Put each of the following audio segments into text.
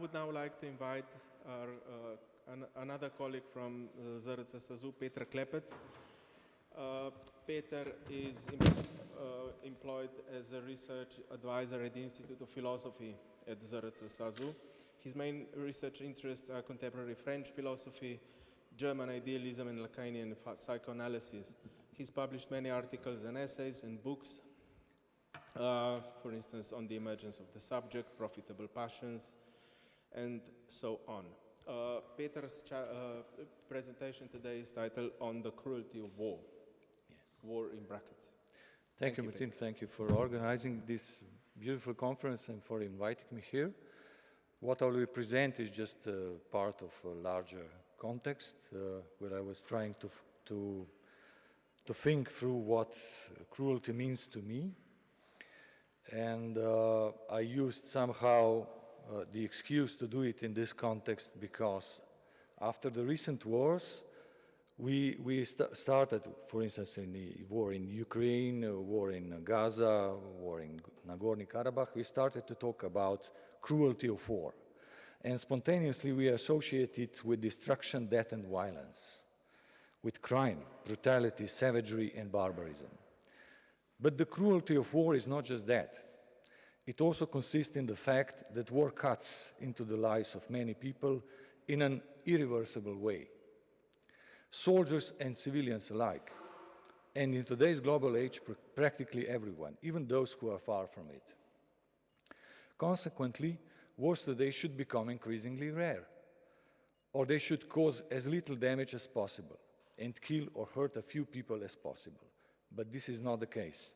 would now like to invite our, another colleague from ZRC SAZU, Peter Klepec. Peter is employed as a research advisor at the Institute of Philosophy at ZRC SAZU. His main research interests are contemporary French philosophy, German idealism, and Lacanian psychoanalysis. He's published many articles and essays and books, for instance, on the emergence of the subject, profitable passions, and so on. Peter's presentation today is titled On the Cruelty of War. Yeah. War in brackets. Thank you, Martin. Thank you for organizing this beautiful conference and for inviting me here. What I will present is just part of a larger context where I was trying to think through what cruelty means to me. And I used somehow the excuse to do it in this context because after the recent wars, we started, for instance, in the war in Ukraine, war in Gaza, war in Nagorno-Karabakh, we started to talk about cruelty of war. And spontaneously we associate it with destruction, death, and violence, with crime, brutality, savagery, and barbarism. But the cruelty of war is not just that. It also consists in the fact that war cuts into the lives of many people in an irreversible way, soldiers and civilians alike, and in today's global age, practically everyone, even those who are far from it. Consequently, wars today should become increasingly rare, or they should cause as little damage as possible and kill or hurt a few people as possible. But this is not the case.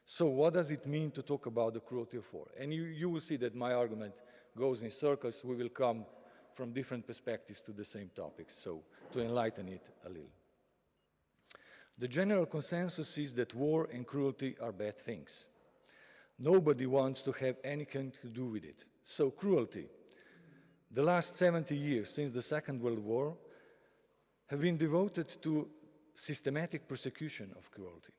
So what does it mean to talk about the cruelty of war? And you will see that my argument goes in circles. We will come from different perspectives to the same topics, so to enlighten it a little. The general consensus is that war and cruelty are bad things. Nobody wants to have anything to do with it. So cruelty, the last 70 years since the Second World War, have been devoted to systematic persecution of cruelty.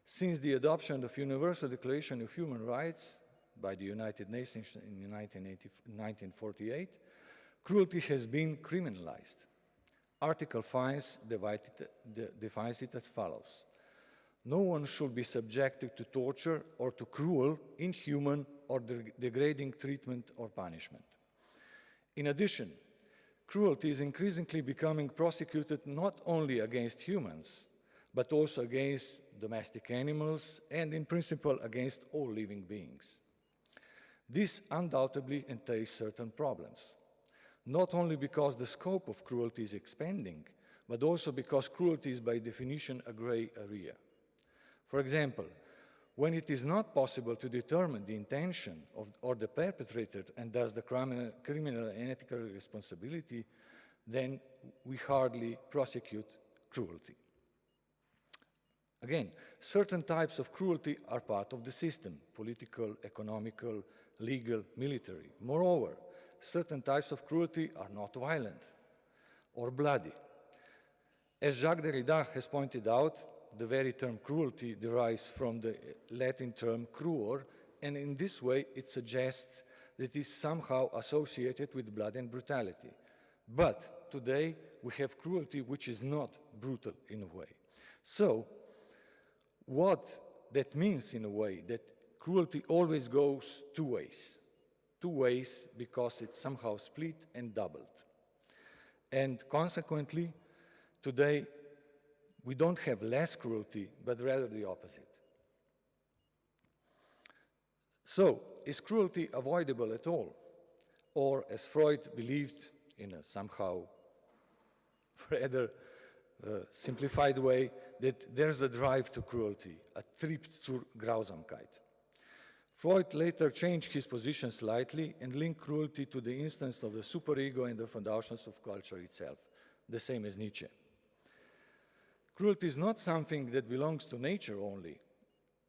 Since the adoption of Universal Declaration of Human Rights by the United Nations in 1948, cruelty has been criminalized. Article 5 defines it as follows. No one should be subjected to torture or to cruel, inhuman, or degrading treatment or punishment. In addition, cruelty is increasingly becoming prosecuted not only against humans, but also against domestic animals and, in principle, against all living beings. This undoubtedly entails certain problems, not only because the scope of cruelty is expanding, but also because cruelty is by definition a gray area. For example, when it is not possible to determine the intention or the perpetrator and thus the criminal and ethical responsibility, then we hardly prosecute cruelty. Again, certain types of cruelty are part of the system, political, economical, legal, military. Moreover, certain types of cruelty are not violent or bloody. As Jacques Derrida has pointed out, the very term cruelty derives from the Latin term cruor, and in this way it suggests that it is somehow associated with blood and brutality. But today we have cruelty which is not brutal in a way. So, what that means in a way, that cruelty always goes two ways. Two ways because it's somehow split and doubled. And consequently, today we don't have less cruelty, but rather the opposite. So, is cruelty avoidable at all? Or, as Freud believed in a somehow rather simplified way, that there's a drive to cruelty, a Trieb zur Grausamkeit. Freud later changed his position slightly and linked cruelty to the instance of the superego and the foundations of culture itself, the same as Nietzsche. Cruelty is not something that belongs to nature only.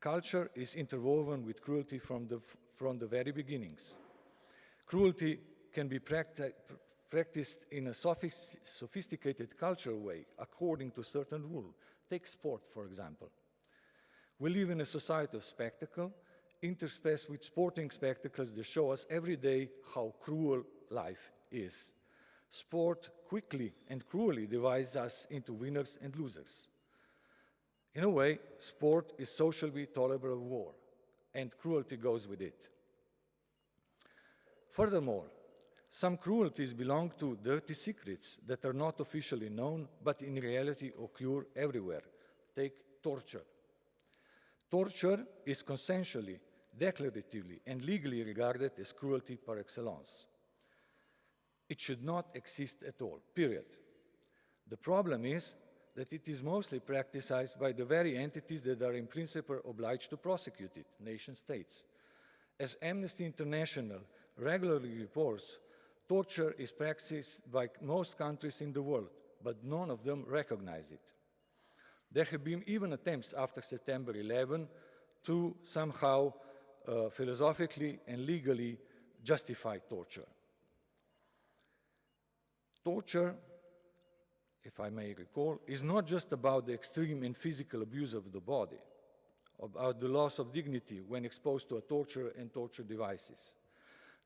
Culture is interwoven with cruelty from the very beginnings. Cruelty can be practiced in a sophisticated cultural way, according to certain rules. Take sport, for example. We live in a society of spectacle, interspersed with sporting spectacles that show us every day how cruel life is. Sport quickly and cruelly divides us into winners and losers. In a way, sport is socially tolerable war, and cruelty goes with it. Furthermore, some cruelties belong to dirty secrets that are not officially known, but in reality occur everywhere. Take torture. Torture is consensually, declaratively, and legally regarded as cruelty par excellence. It should not exist at all, period. The problem is that it is mostly practiced by the very entities that are in principle obliged to prosecute it, nation states. As Amnesty International regularly reports, torture is practiced by most countries in the world, but none of them recognize it. There have been even attempts after September 11 to somehow philosophically and legally justify torture. Torture, if I may recall, is not just about the extreme and physical abuse of the body, about the loss of dignity when exposed to a torture and torture devices.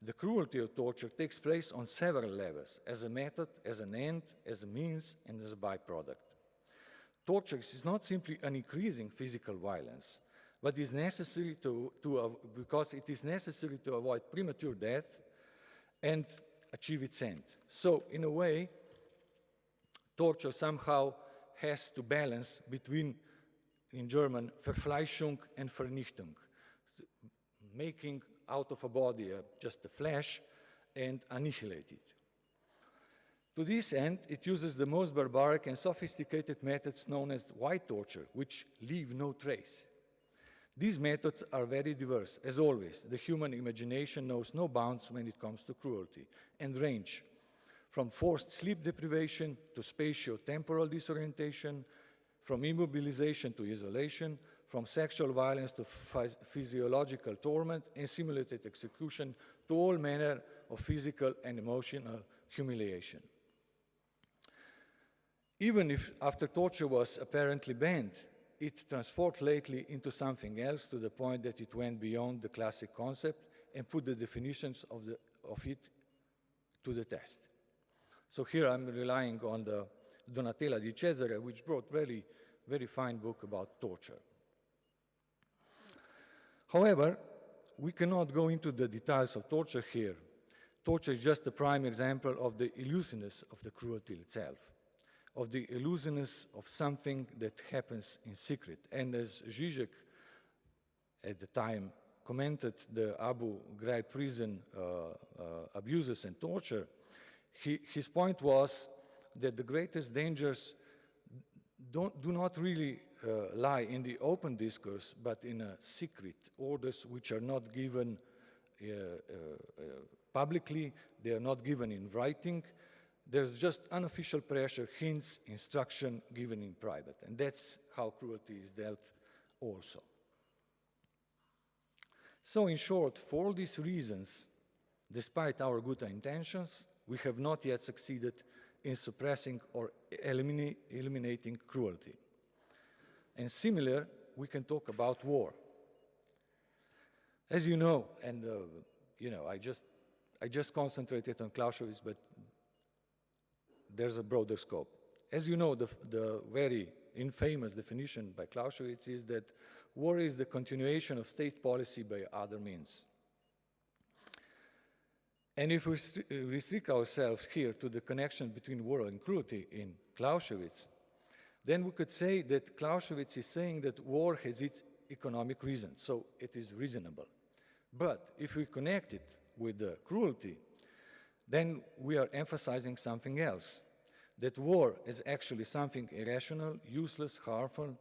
The cruelty of torture takes place on several levels, as a method, as an end, as a means, and as a byproduct. Torture is not simply an increasing physical violence, but is necessary because it is necessary to avoid premature death and achieve its end. So, in a way, torture somehow has to balance between, in German, Verfleischung and Vernichtung, making out of a body just the flesh and annihilate it. To this end, it uses the most barbaric and sophisticated methods known as white torture, which leave no trace. These methods are very diverse. As always, the human imagination knows no bounds when it comes to cruelty, and range from forced sleep deprivation to spatio-temporal disorientation, from immobilization to isolation, from sexual violence to physiological torment and simulated execution to all manner of physical and emotional humiliation. Even if after torture was apparently banned, it transformed lately into something else to the point that it went beyond the classic concept and put the definitions of it to the test. So here I'm relying on the Donatella di Cesare, which wrote very, very fine book about torture. However, we cannot go into the details of torture here. Torture is just a prime example of the elusiveness of the cruelty itself, of the elusiveness of something that happens in secret. And as Zizek, at the time, commented the Abu Ghraib prison abuses and torture, his point was that the greatest dangers do not really lie in the open discourse, but in secret orders which are not given publicly, they are not given in writing. There's just unofficial pressure, hints, instruction given in private. And that's how cruelty is dealt also. So in short, for all these reasons, despite our good intentions, we have not yet succeeded in suppressing or eliminating cruelty. And similar, we can talk about war. As you know, and I just concentrated on Clausewitz, but there's a broader scope. As you know, the very infamous definition by Clausewitz is that war is the continuation of state policy by other means. And if we restrict ourselves here to the connection between war and cruelty in Clausewitz, then we could say that Clausewitz is saying that war has its economic reasons, so it is reasonable. But if we connect it with the cruelty, then we are emphasizing something else, that war is actually something irrational, useless, harmful,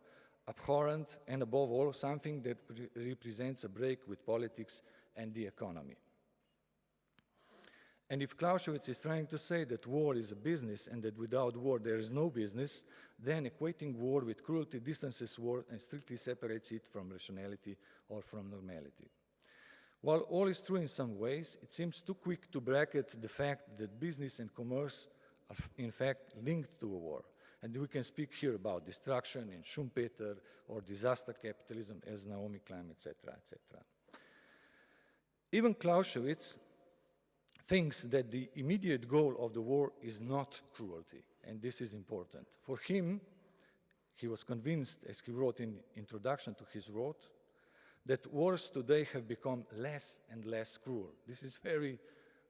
abhorrent, and above all, something that represents a break with politics and the economy. And if Clausewitz is trying to say that war is a business and that without war there is no business, then equating war with cruelty distances war and strictly separates it from rationality or from normality. While all is true in some ways, it seems too quick to bracket the fact that business and commerce are in fact linked to a war. And we can speak here about destruction in Schumpeter or disaster capitalism as Naomi Klein, etc., etc. Even Clausewitz thinks that the immediate goal of the war is not cruelty, and this is important. For him, he was convinced, as he wrote in introduction to his work, that wars today have become less and less cruel. This is very,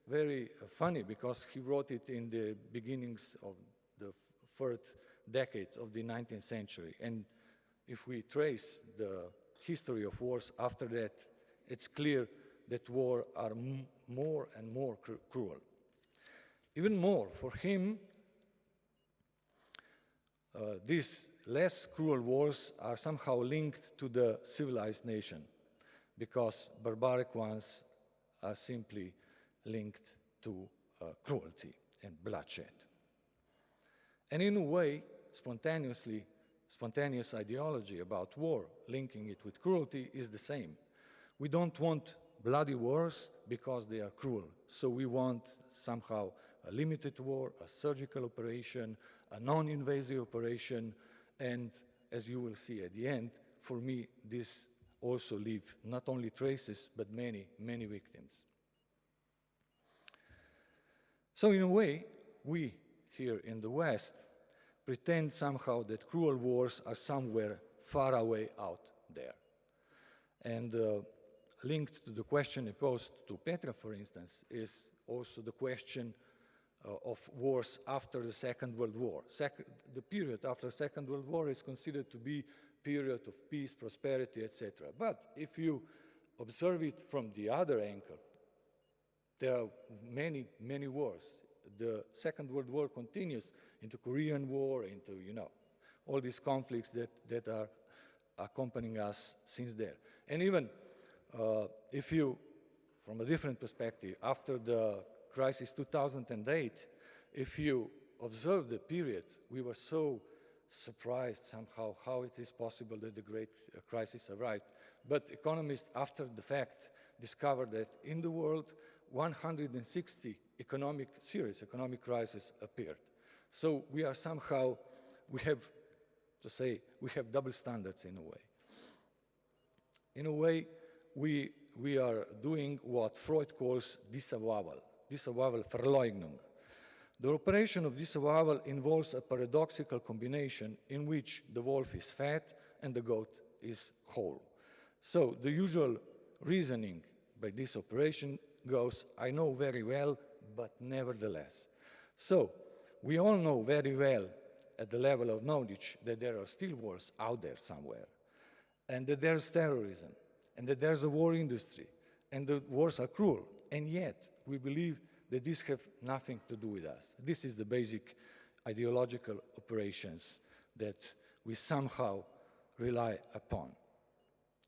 very funny, because he wrote it in the beginnings of the third decade of the 19th century. And if we trace the history of wars after that, it's clear that wars are more and more cruel. Even more, for him, these less cruel wars are somehow linked to the civilized nation, because barbaric ones are simply linked to cruelty and bloodshed. And in a way, spontaneous ideology about war, linking it with cruelty, is the same. We don't want bloody wars because they are cruel. So we want somehow a limited war, a surgical operation, a non-invasive operation, and as you will see at the end, for me, this also leave not only traces, but many, many victims. So in a way, we here in the West pretend somehow that cruel wars are somewhere far away out there. And linked to the question posed to Petra, for instance, is also the question of wars after the Second World War. The period after the Second World War is considered to be a period of peace, prosperity, etc. But if you observe it from the other angle, there are many, many wars. The Second World War continues into Korean War, into, all these conflicts that are accompanying us since there. And even if you, from a different perspective, after the crisis 2008, if you observe the period, we were so surprised somehow how it is possible that the great crisis arrived. But economists, after the fact, discovered that in the world, 160 serious economic crises appeared. So we are somehow, we have double standards in a way. In a way, we are doing what Freud calls disavowal, Verleugnung. The operation of disavowal involves a paradoxical combination in which the wolf is fat and the goat is whole. So the usual reasoning by this operation goes, I know very well, but nevertheless. So we all know very well at the level of knowledge that there are still wars out there somewhere, and that there's terrorism, and that there's a war industry, and the wars are cruel, and yet we believe that these have nothing to do with us. This is the basic ideological operations that we somehow rely upon.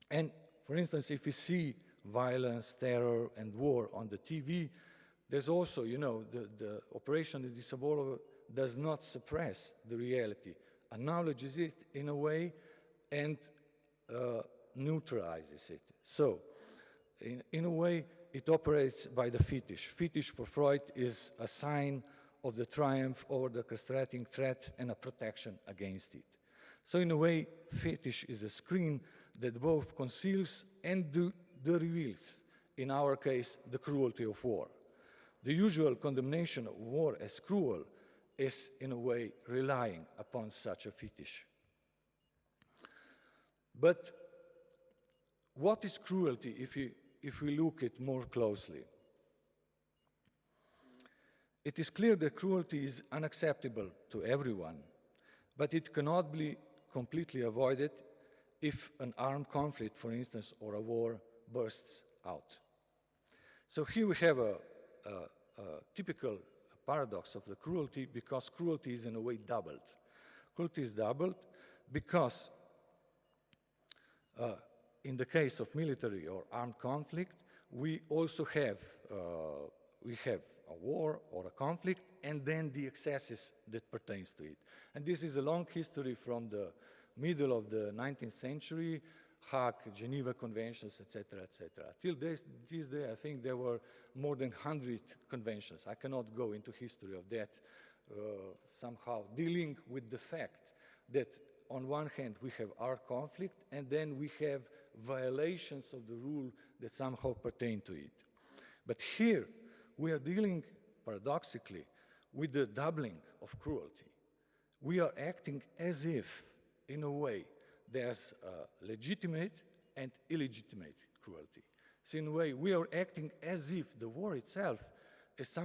And for instance, if we see violence, terror, and war on the TV, there's also, the operation of disavowal does not suppress the reality, acknowledges it in a way, and neutralizes it. So, in a way, it operates by the fetish. Fetish for Freud is a sign of the triumph over the castrating threat and a protection against it. So in a way, fetish is a screen that both conceals and reveals, in our case, the cruelty of war. The usual condemnation of war as cruel is, in a way, relying upon such a fetish. But what is cruelty if we look at it more closely? It is clear that cruelty is unacceptable to everyone, but it cannot be completely avoided if an armed conflict, for instance, or a war bursts out. So here we have a typical paradox of the cruelty, because cruelty is in a way doubled. Cruelty is doubled because in the case of military or armed conflict, we also have a war or a conflict, and then the excesses that pertains to it. And this is a long history from the middle of the 19th century, Hague, Geneva Conventions, etc., etc. Till this day, I think there were more than 100 conventions. I cannot go into history of that, somehow dealing with the fact that on one hand we have our conflict, and then we have violations of the rule that somehow pertain to it. But here we are dealing, paradoxically, with the doubling of cruelty. We are acting as if, in a way, there's legitimate and illegitimate cruelty. So in a way, we are acting as if the war itself is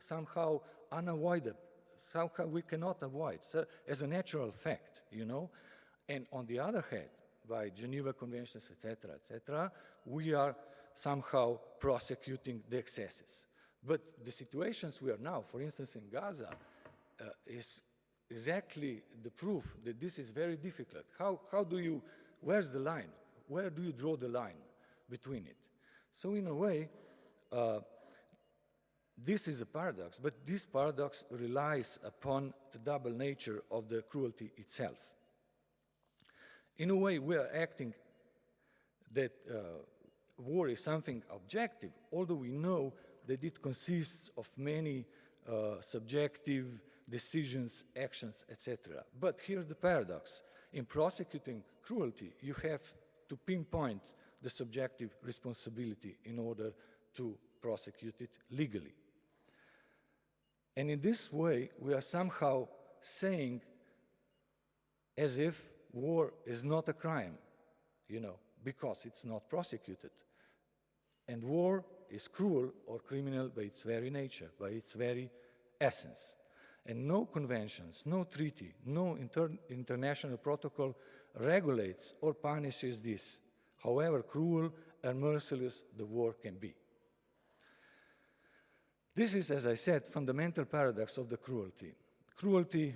somehow unavoidable, somehow we cannot avoid, so as a natural fact, you know. And on the other hand, by Geneva Conventions, etc., we are somehow prosecuting the excesses. But the situations we are now, for instance, in Gaza, is exactly the proof that this is very difficult. How do you, where's the line? Where do you draw the line between it? So in a way, this is a paradox, but this paradox relies upon the double nature of the cruelty itself. In a way, we are acting that war is something objective, although we know that it consists of many subjective decisions, actions, etc. But here's the paradox. In prosecuting cruelty, you have to pinpoint the subjective responsibility in order to prosecute it legally. And in this way, we are somehow saying as if war is not a crime, you know, because it's not prosecuted. And war is cruel or criminal by its very nature, by its very essence. And no conventions, no treaty, no international protocol regulates or punishes this, however cruel and merciless the war can be. This is, as I said, fundamental paradox of the cruelty. Cruelty,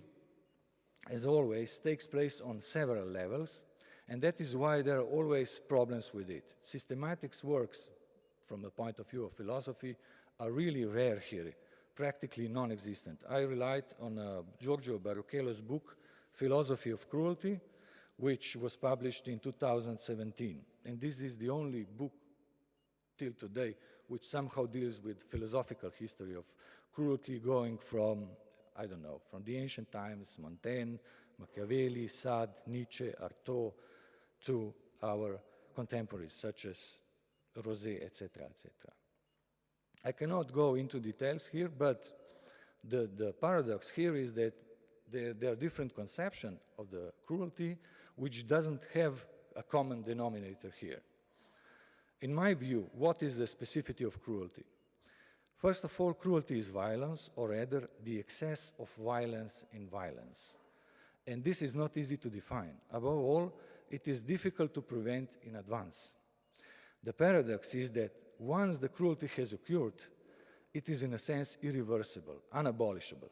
as always, takes place on several levels, and that is why there are always problems with it. Systematic works, from the point of view of philosophy, are really rare here, practically non-existent. I relied on Giorgio Baruchello's book, Philosophy of Cruelty, which was published in 2017. And this is the only book till today which somehow deals with philosophical history of cruelty, going from, I don't know, from the ancient times, Montaigne, Machiavelli, Sade, Nietzsche, Artaud, to our contemporaries such as Rosé, etc., etc. I cannot go into details here, but the paradox here is that there are different conceptions of the cruelty which doesn't have a common denominator here. In my view, what is the specificity of cruelty? First of all, cruelty is violence, or rather, the excess of violence in violence. And this is not easy to define. Above all, it is difficult to prevent in advance. The paradox is that once the cruelty has occurred, it is in a sense irreversible, unabolishable.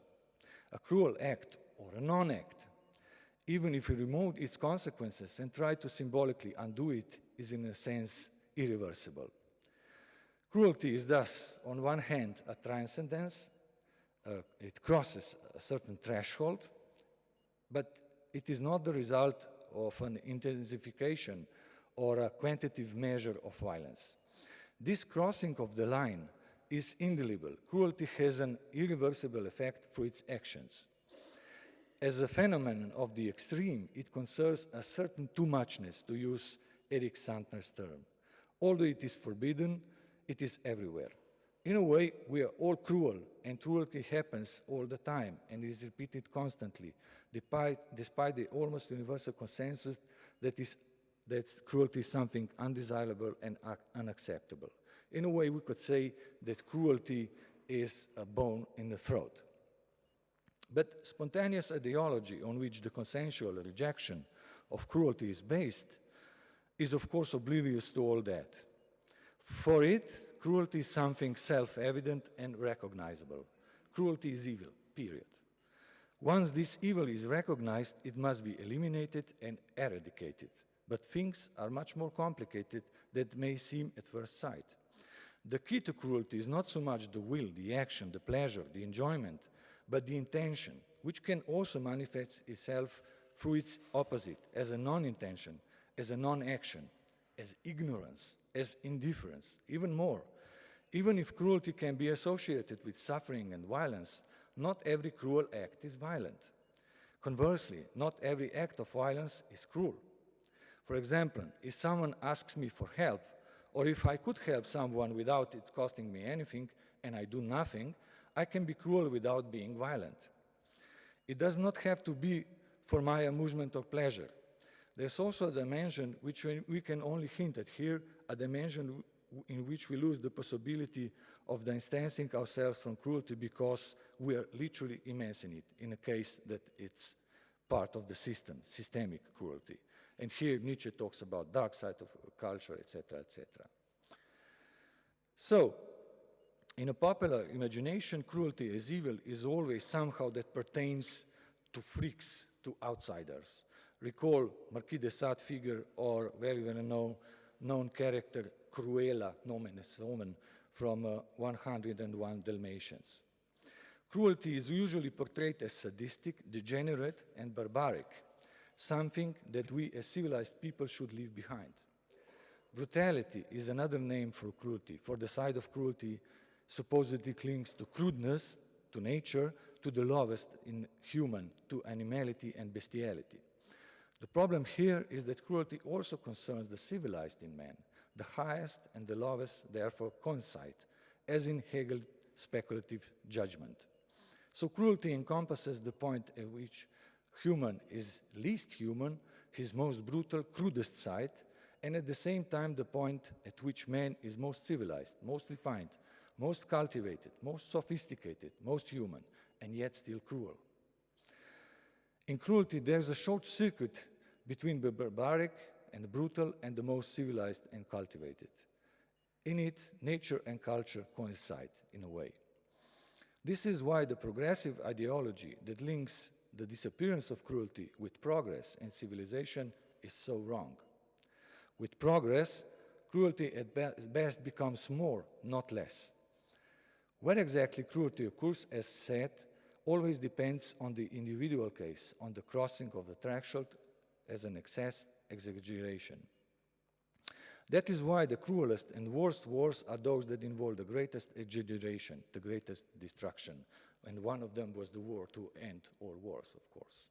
A cruel act or a non-act, even if you remove its consequences and try to symbolically undo it, is in a sense irreversible. Cruelty is thus, on one hand, a transcendence. It crosses a certain threshold, but it is not the result of an intensification or a quantitative measure of violence. This crossing of the line is indelible. Cruelty has an irreversible effect through its actions. As a phenomenon of the extreme, it concerns a certain too muchness, to use Eric Santner's term. Although it is forbidden, it is everywhere. In a way, we are all cruel, and cruelty happens all the time and is repeated constantly, despite the almost universal consensus that cruelty is something undesirable and unacceptable. In a way, we could say that cruelty is a bone in the throat. But spontaneous ideology on which the consensual rejection of cruelty is based is, of course, oblivious to all that. For it, cruelty is something self-evident and recognizable. Cruelty is evil, period. Once this evil is recognized, it must be eliminated and eradicated. But things are much more complicated than may seem at first sight. The key to cruelty is not so much the will, the action, the pleasure, the enjoyment, but the intention, which can also manifest itself through its opposite, as a non-intention, as a non-action, as ignorance, as indifference, even more. Even if cruelty can be associated with suffering and violence, not every cruel act is violent. Conversely, not every act of violence is cruel. For example, if someone asks me for help, or if I could help someone without it costing me anything, and I do nothing, I can be cruel without being violent. It does not have to be for my amusement or pleasure. There's also a dimension which we can only hint at here, a dimension in which we lose the possibility of distancing ourselves from cruelty because we are literally immense in it, in a case that it's part of the system, systemic cruelty. And here Nietzsche talks about dark side of culture, etc., etc. So, in a popular imagination, cruelty as evil is always somehow that pertains to freaks, to outsiders. Recall Marquis de Sade figure or very well known character Cruella, nomen est omen, from 101 Dalmatians. Cruelty is usually portrayed as sadistic, degenerate, and barbaric, something that we as civilized people should leave behind. Brutality is another name for cruelty, for the side of cruelty supposedly clings to crudeness, to nature, to the lowest in human, to animality and bestiality. The problem here is that cruelty also concerns the civilized in man. The highest and the lowest therefore coincide, as in Hegel's speculative judgment. So cruelty encompasses the point at which human is least human, his most brutal, crudest side, and at the same time the point at which man is most civilized, most refined, most cultivated, most sophisticated, most human, and yet still cruel. In cruelty, there's a short circuit between the barbaric and brutal and the most civilized and cultivated. In it, nature and culture coincide in a way. This is why the progressive ideology that links the disappearance of cruelty with progress and civilization is so wrong. With progress, cruelty at best becomes more, not less. Where exactly cruelty occurs, as said, always depends on the individual case, on the crossing of the threshold as an excess, exaggeration. That is why the cruelest and worst wars are those that involve the greatest exaggeration, the greatest destruction. And one of them was the war to end all wars, of course.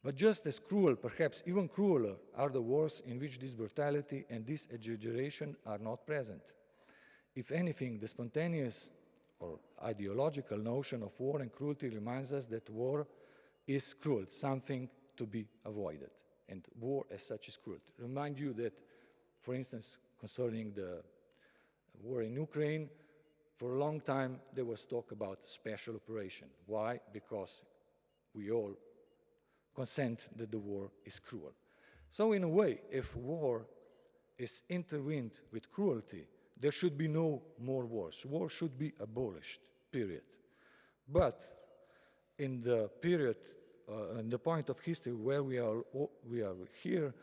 But just as cruel, perhaps even crueler, are the wars in which this brutality and this exaggeration are not present. If anything, the spontaneous or ideological notion of war and cruelty reminds us that war is cruel, something to be avoided. And war as such is cruel. Remind you that, for instance, concerning the war in Ukraine, for a long time there was talk about special operation. Why? Because we all consent that the war is cruel. So in a way, if war is intertwined with cruelty, there should be no more wars. War should be abolished, period. But in the period, in the point of history where we are here,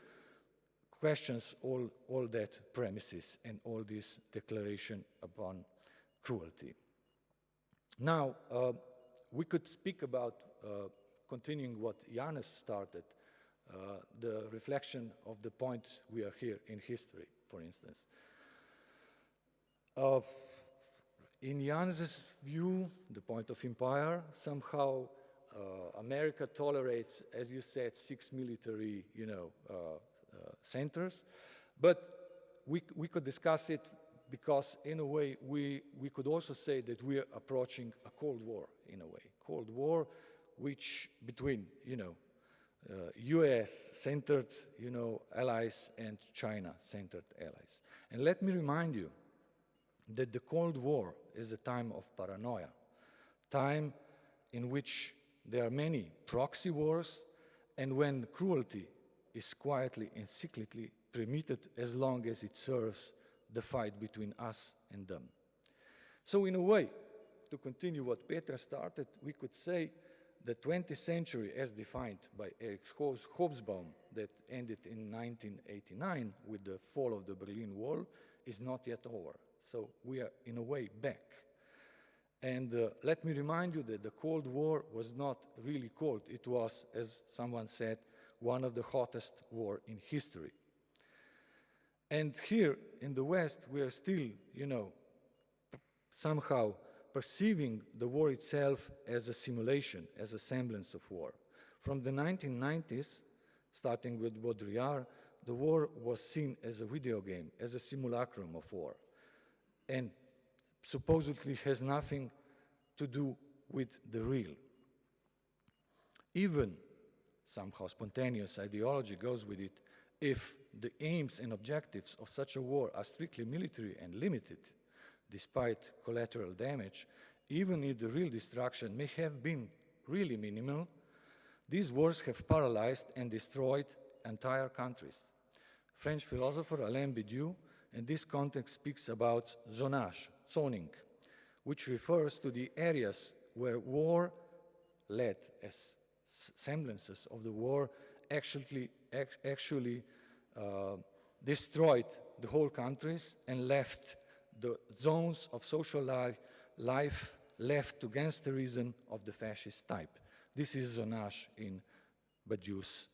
questions all that premises and all this declaration upon cruelty. Now, we could speak about continuing what Janus started, the reflection of the point we are here in history, for instance. In Janus's view, the point of empire, somehow America tolerates, as you said, 6 military, centers, but we could discuss it because, in a way, we could also say that we are approaching a Cold War, in a way. Cold War, which between, US-centered, allies and China-centered allies. And let me remind you that the Cold War is a time of paranoia, time in which there are many proxy wars, and when cruelty is quietly and secretly permitted as long as it serves the fight between us and them. So in a way, to continue what Petra started, we could say the 20th century as defined by Erich Hobsbawm that ended in 1989 with the fall of the Berlin Wall is not yet over. So we are in a way back. And let me remind you that the Cold War was not really cold. It was, as someone said, one of the hottest wars in history. And here in the West, we are still, somehow perceiving the war itself as a simulation, as a semblance of war. From the 1990s, starting with Baudrillard, the war was seen as a video game, as a simulacrum of war. And supposedly has nothing to do with the real. Even somehow spontaneous ideology goes with it. If the aims and objectives of such a war are strictly military and limited, despite collateral damage, even if the real destruction may have been really minimal, these wars have paralyzed and destroyed entire countries. French philosopher Alain Badiou in this context speaks about zonage, zoning, which refers to the areas where war led as semblances of the war actually destroyed the whole countries and left the zones of social life left to gangsterism of the fascist type. This is zonage in Badiou's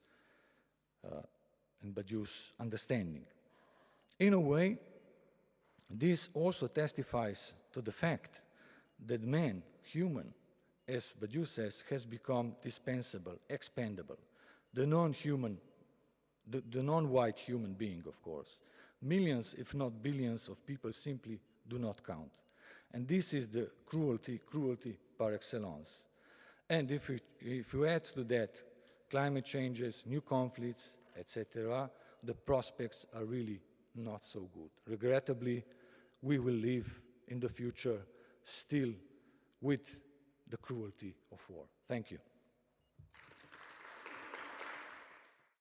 understanding. In a way, this also testifies to the fact that man, human, as Badiou says, has become dispensable, expendable. The non-human, the non-white human being, of course. Millions, if not billions, of people simply do not count. And this is the cruelty par excellence. And if you add to that climate changes, new conflicts, etc., the prospects are really not so good. Regrettably, we will live in the future still with the cruelty of war. Thank you.